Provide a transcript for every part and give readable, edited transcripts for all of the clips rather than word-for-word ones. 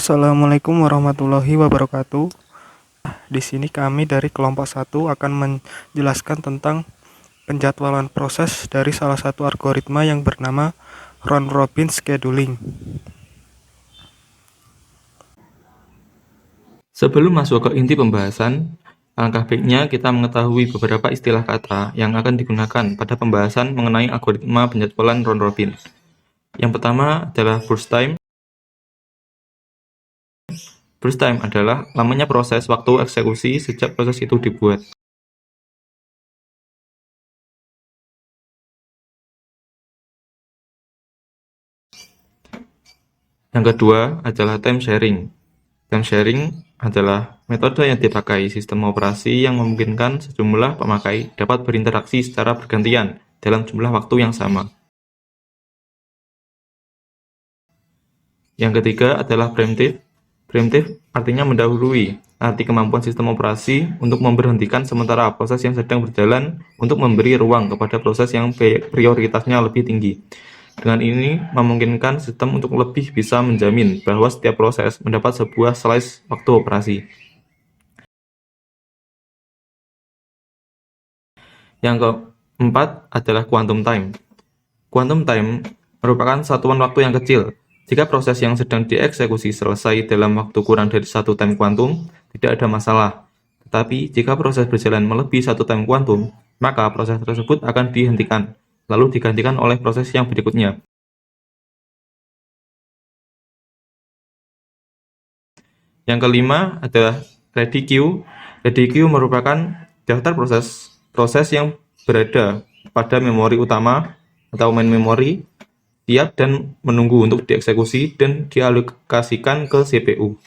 Assalamualaikum warahmatullahi wabarakatuh. Di sini kami dari kelompok 1 akan menjelaskan tentang penjadwalan proses dari salah satu algoritma yang bernama round robin scheduling. Sebelum masuk ke inti pembahasan, alangkah baiknya kita mengetahui beberapa istilah kata yang akan digunakan pada pembahasan mengenai algoritma penjadwalan round robin. Yang pertama adalah burst time. Burst time adalah lamanya proses waktu eksekusi sejak proses itu dibuat. Yang kedua adalah time sharing. Time sharing adalah metode yang dipakai sistem operasi yang memungkinkan sejumlah pemakai dapat berinteraksi secara bergantian dalam jumlah waktu yang sama. Yang ketiga adalah preemptive. Preemptive artinya mendahului, arti kemampuan sistem operasi untuk memberhentikan sementara proses yang sedang berjalan untuk memberi ruang kepada proses yang prioritasnya lebih tinggi. Dengan ini, memungkinkan sistem untuk lebih bisa menjamin bahwa setiap proses mendapat sebuah slice waktu operasi. Yang keempat adalah quantum time. Quantum time merupakan satuan waktu yang kecil. Jika proses yang sedang dieksekusi selesai dalam waktu kurang dari 1 time quantum, tidak ada masalah. Tetapi, jika proses berjalan melebihi 1 time quantum, maka proses tersebut akan dihentikan, lalu digantikan oleh proses yang berikutnya. Yang kelima adalah ready queue. Ready queue merupakan daftar proses yang berada pada memori utama atau main memory, siap dan menunggu untuk dieksekusi dan dialokasikan ke CPU.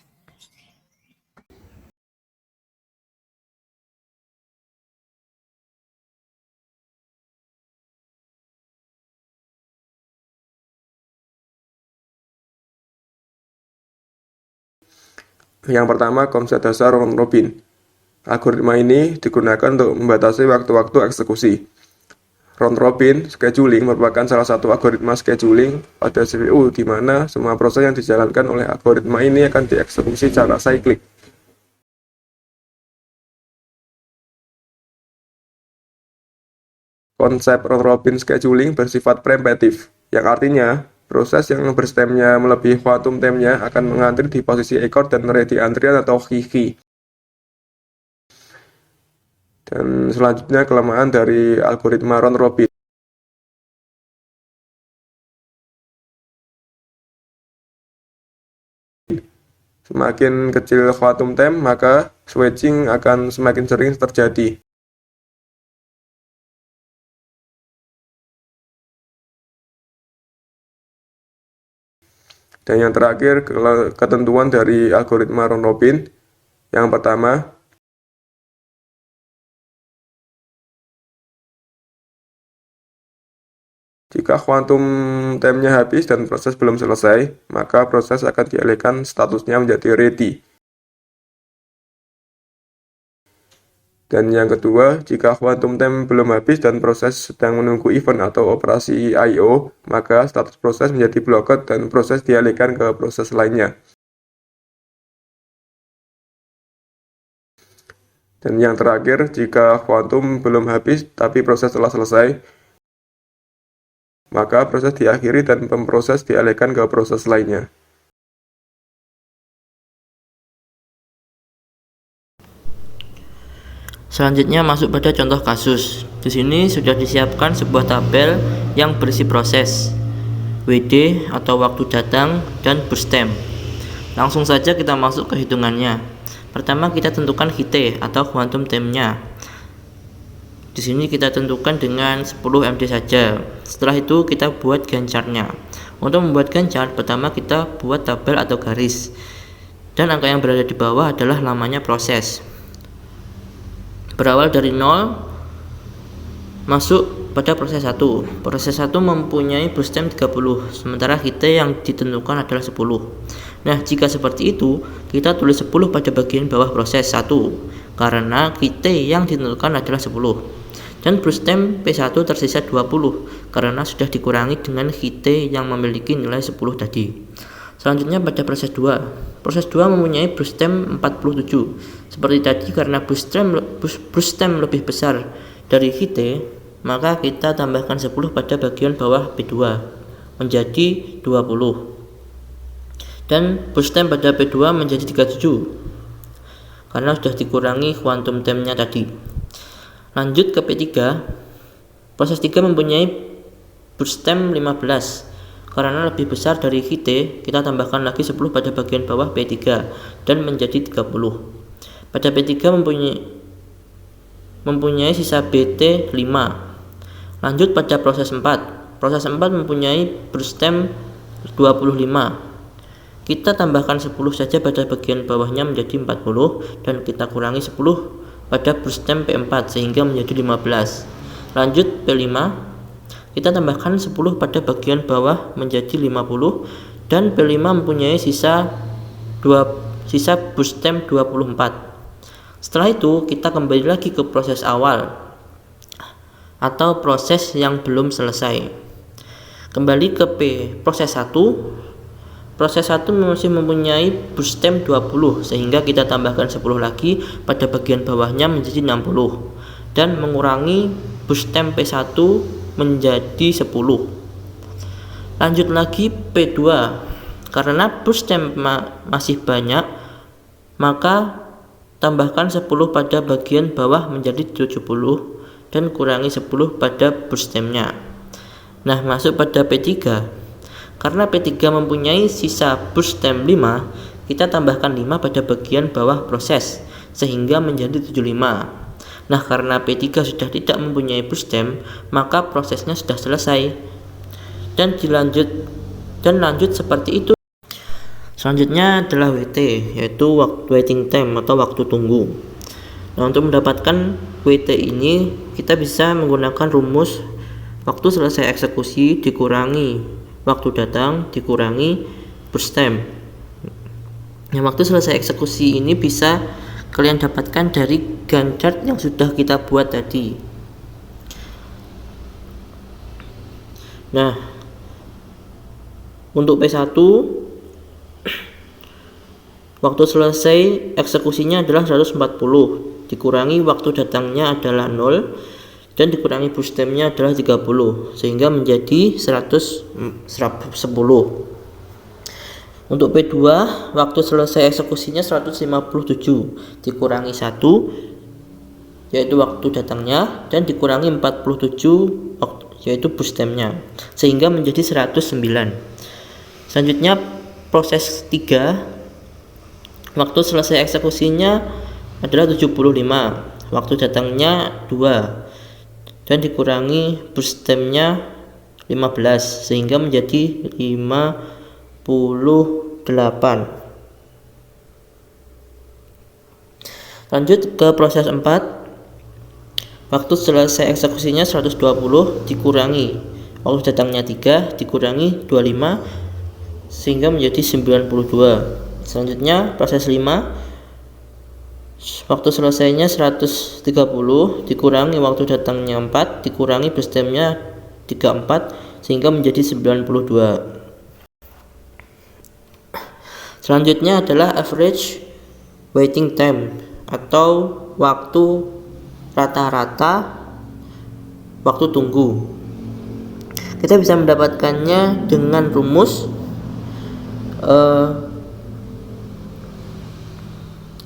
Yang pertama, konsep dasar round robin. Algoritma ini digunakan untuk membatasi waktu-waktu eksekusi. Round robin scheduling merupakan salah satu algoritma scheduling pada CPU di mana semua proses yang dijalankan oleh algoritma ini akan dieksekusi secara cyclic. Konsep round robin scheduling bersifat preemptive, yang artinya proses yang berstemnya melebihi quantum time-nya akan mengantri di posisi ekor dan ready antrian atau hiki. Dan selanjutnya kelemahan dari algoritma round robin. Semakin kecil quantum time, maka switching akan semakin sering terjadi. Dan yang terakhir, ketentuan dari algoritma round robin. Yang pertama, jika quantum time-nya habis dan proses belum selesai, maka proses akan dialihkan statusnya menjadi ready. Dan yang kedua, jika quantum time belum habis dan proses sedang menunggu event atau operasi I/O, maka status proses menjadi blocked dan proses dialihkan ke proses lainnya. Dan yang terakhir, jika quantum belum habis tapi proses telah selesai, maka proses diakhiri dan pemproses dialihkan ke proses lainnya. Selanjutnya masuk pada contoh kasus. Di sini sudah disiapkan sebuah tabel yang berisi proses, WD atau waktu datang, dan burst time. Langsung saja kita masuk ke hitungannya. Pertama kita tentukan HT atau quantum time-nya. Di sini kita tentukan dengan 10 MD saja. Setelah itu kita buat Gantt chart-nya. Untuk membuat Gantt chart, pertama kita buat tabel atau garis. Dan angka yang berada di bawah adalah lamanya proses. Berawal dari 0 masuk pada proses 1. Proses 1 mempunyai burst time 30, sementara HT yang ditentukan adalah 10. Nah, jika seperti itu, kita tulis 10 pada bagian bawah proses 1 karena HT yang ditentukan adalah 10. Dan burst time P1 tersisa 20 karena sudah dikurangi dengan HT yang memiliki nilai 10 tadi. Selanjutnya pada proses 2. Proses 2 mempunyai burst time 47. Seperti tadi, karena burst time lebih besar dari Vt, maka kita tambahkan 10 pada bagian bawah P2 menjadi 20. Dan burst time pada P2 menjadi 37 karena sudah dikurangi quantum time-nya tadi. Lanjut ke P3. Proses 3 mempunyai burst time 15. Karena lebih besar dari Vt, kita tambahkan lagi 10 pada bagian bawah P3 dan menjadi 30. Pada P3 mempunyai sisa Bt 5. Lanjut pada proses 4. Proses 4 mempunyai burst time 25. Kita tambahkan 10 saja pada bagian bawahnya menjadi 40 dan kita kurangi 10 pada burst time P4 sehingga menjadi 15. Lanjut P5. Kita tambahkan 10 pada bagian bawah menjadi 50 dan P5 mempunyai sisa burst time 24. Setelah itu kita kembali lagi ke proses awal atau proses yang belum selesai. Kembali ke proses 1. Proses 1 masih mempunyai burst time 20 sehingga kita tambahkan 10 lagi pada bagian bawahnya menjadi 60 dan mengurangi burst time P1 menjadi 10. Lanjut lagi P2. Karena burst time masih banyak, maka tambahkan 10 pada bagian bawah menjadi 70 dan kurangi 10 pada burst time-nya. Nah, masuk pada P3. Karena P3 mempunyai sisa burst time 5, kita tambahkan 5 pada bagian bawah proses sehingga menjadi 75. Nah, karena P3 sudah tidak mempunyai burst time, maka prosesnya sudah selesai dan lanjut seperti itu. Selanjutnya adalah WT, yaitu waiting time atau waktu tunggu. Nah, untuk mendapatkan WT ini kita bisa menggunakan rumus waktu selesai eksekusi dikurangi waktu datang dikurangi burst time. Yang waktu selesai eksekusi ini bisa kalian dapatkan dari Gantt chart yang sudah kita buat tadi. Nah, untuk P1 waktu selesai eksekusinya adalah 140 dikurangi waktu datangnya adalah 0 dan dikurangi burst time-nya adalah 30 sehingga menjadi 110. Untuk P2 waktu selesai eksekusinya 157 dikurangi 1 yaitu waktu datangnya dan dikurangi 47 yaitu burst time-nya sehingga menjadi 109. Selanjutnya proses 3 waktu selesai eksekusinya adalah 75, waktu datangnya 2 dan dikurangi burst time-nya 15 sehingga menjadi 58. Lanjut ke proses 4. Waktu selesai eksekusinya 120 dikurangi waktu datangnya 3 dikurangi 25 sehingga menjadi 92. Selanjutnya proses 5. Waktu selesainya 130 dikurangi waktu datangnya 4 dikurangi burst time-nya 34 sehingga menjadi 92. Selanjutnya adalah average waiting time atau waktu rata-rata waktu tunggu. Kita bisa mendapatkannya dengan rumus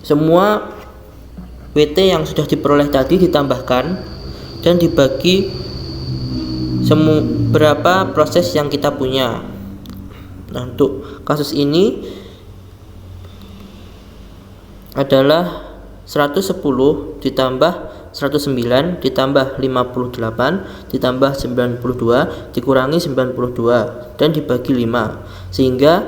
semua WT yang sudah diperoleh tadi ditambahkan dan dibagi berapa proses yang kita punya. Nah, untuk kasus ini adalah 110 ditambah 109 ditambah 58 ditambah 92 dikurangi 92 dan dibagi 5 sehingga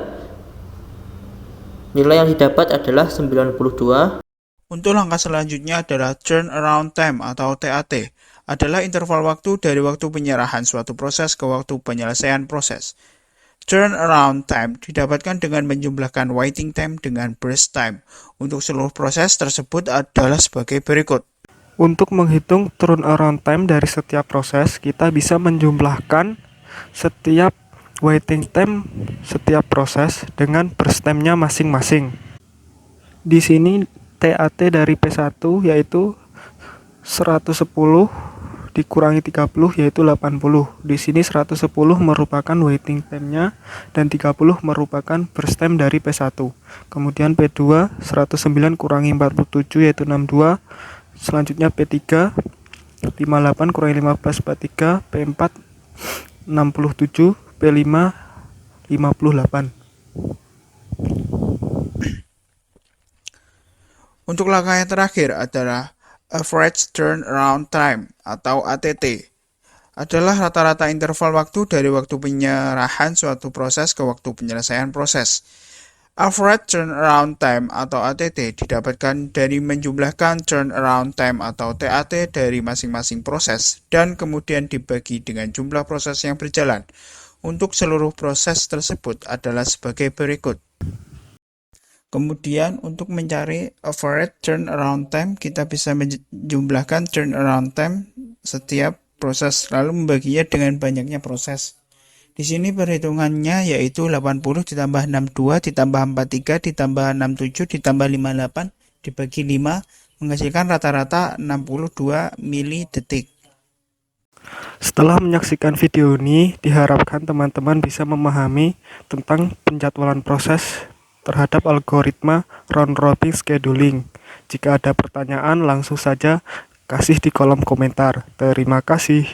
nilai yang didapat adalah 92. Untuk langkah selanjutnya adalah turnaround time atau TAT, adalah interval waktu dari waktu penyerahan suatu proses ke waktu penyelesaian proses. Turnaround time didapatkan dengan menjumlahkan waiting time dengan burst time. Untuk seluruh proses tersebut adalah sebagai berikut. Untuk menghitung turnaround time dari setiap proses, kita bisa menjumlahkan setiap waiting time setiap proses dengan berstemnya masing-masing. Di sini TAT dari P1 yaitu 110 dikurangi 30 yaitu 80. Di sini 110 merupakan waiting time-nya dan 30 merupakan burst time dari P1. Kemudian P2 109 kurangi 47 yaitu 62. Selanjutnya P3 58 kurangi 15 43, P4 67, P5 58. Untuk langkah yang terakhir adalah average turnaround time atau ATT. Adalah rata-rata interval waktu dari waktu penyerahan suatu proses ke waktu penyelesaian proses. Average turnaround time atau ATT didapatkan dari menjumlahkan turnaround time atau TAT dari masing-masing proses dan kemudian dibagi dengan jumlah proses yang berjalan. Untuk seluruh proses tersebut adalah sebagai berikut. Kemudian untuk mencari average turnaround time, kita bisa menjumlahkan turnaround time setiap proses, lalu membaginya dengan banyaknya proses. Di sini perhitungannya yaitu 80 ditambah 62 ditambah 43 ditambah 67 ditambah 58 dibagi 5 menghasilkan rata-rata 62 mili detik. Setelah menyaksikan video ini, diharapkan teman-teman bisa memahami tentang penjadwalan proses terhadap algoritma round robin scheduling. Jika ada pertanyaan, langsung saja kasih di kolom komentar. Terima kasih.